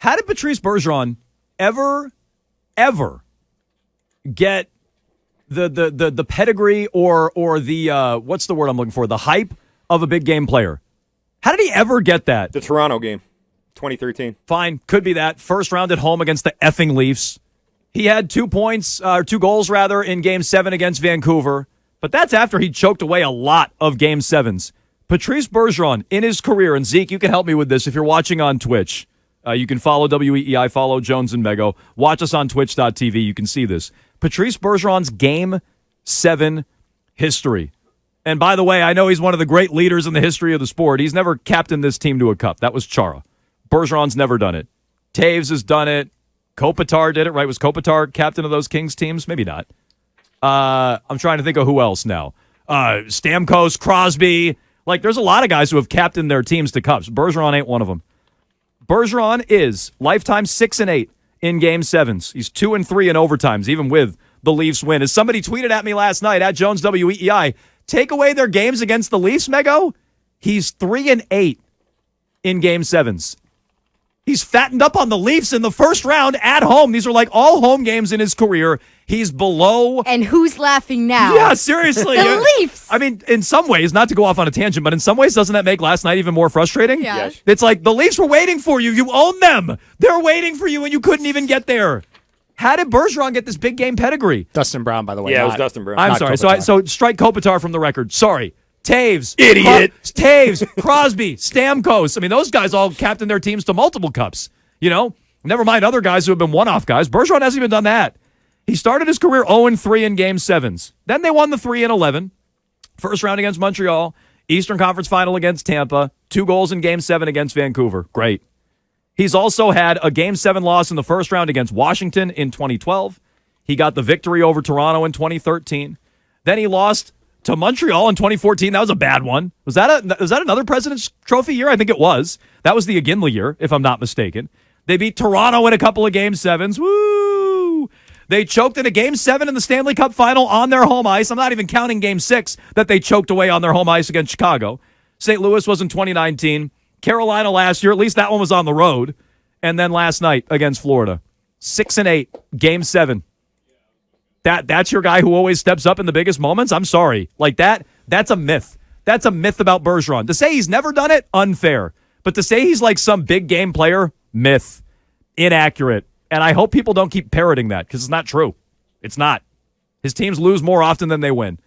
How did Patrice Bergeron ever get the pedigree or the what's the word I'm looking for? The hype of a big game player. How did he ever get that? The Toronto game, 2013. Fine, could be that. First round at home against the effing Leafs. He had 2 goals in Game 7 against Vancouver. But that's after he choked away a lot of Game 7s. Patrice Bergeron, in his career, and Zeke, you can help me with this if you're watching on Twitch. You can follow WEEI, follow Jones and Mego. Watch us on twitch.tv. You can see this. Patrice Bergeron's Game 7 history. And by the way, I know he's one of the great leaders in the history of the sport. He's never captained this team to a cup. That was Chara. Bergeron's never done it. Taves has done it. Kopitar did it, right? Was Kopitar captain of those Kings teams? Maybe not. I'm trying to think of who else now. Stamkos, Crosby. Like, there's a lot of guys who have captained their teams to cups. Bergeron ain't one of them. Bergeron is lifetime 6-8 in Game 7s. He's 2-3 in overtimes, even with the Leafs win. As somebody tweeted at me last night, at Jones WEEI, take away their games against the Leafs, Mego, he's 3-8 in Game 7s. He's fattened up on the Leafs in the first round at home. These are like all home games in his career. He's below. And who's laughing now? Yeah, seriously. The Leafs. I mean, in some ways, not to go off on a tangent, but in some ways, doesn't that make last night even more frustrating? Yeah. Yes. It's like the Leafs were waiting for you. You own them. They're waiting for you, and you couldn't even get there. How did Bergeron get this big game pedigree? Dustin Brown, by the way. Yeah, it was Dustin Brown. I'm sorry. So strike Kopitar from the record. Sorry. Taves. Idiot. Taves, Crosby, Stamkos. I mean, those guys all captained their teams to multiple cups. You know, never mind other guys who have been one-off guys. Bergeron hasn't even done that. He started his career 0-3 in Game 7s. Then they won the 3-11. First round against Montreal. Eastern Conference Final against Tampa. 2 goals in Game 7 against Vancouver. Great. He's also had a Game 7 loss in the first round against Washington in 2012. He got the victory over Toronto in 2013. Then he lost to Montreal in 2014. That was a bad one. Was that another President's Trophy year? I think it was. That was the Iginla year, if I'm not mistaken. They beat Toronto in a couple of Game 7s. Woo! They choked in a Game 7 in the Stanley Cup Final on their home ice. I'm not even counting Game 6 that they choked away on their home ice against Chicago. St. Louis was in 2019. Carolina last year, at least that one was on the road. And then last night against Florida. 6-8, Game 7. That's your guy who always steps up in the biggest moments? I'm sorry. Like that's a myth. That's a myth about Bergeron. To say he's never done it, unfair. But to say he's like some big game player, myth, inaccurate. And I hope people don't keep parroting that because it's not true. It's not. His teams lose more often than they win.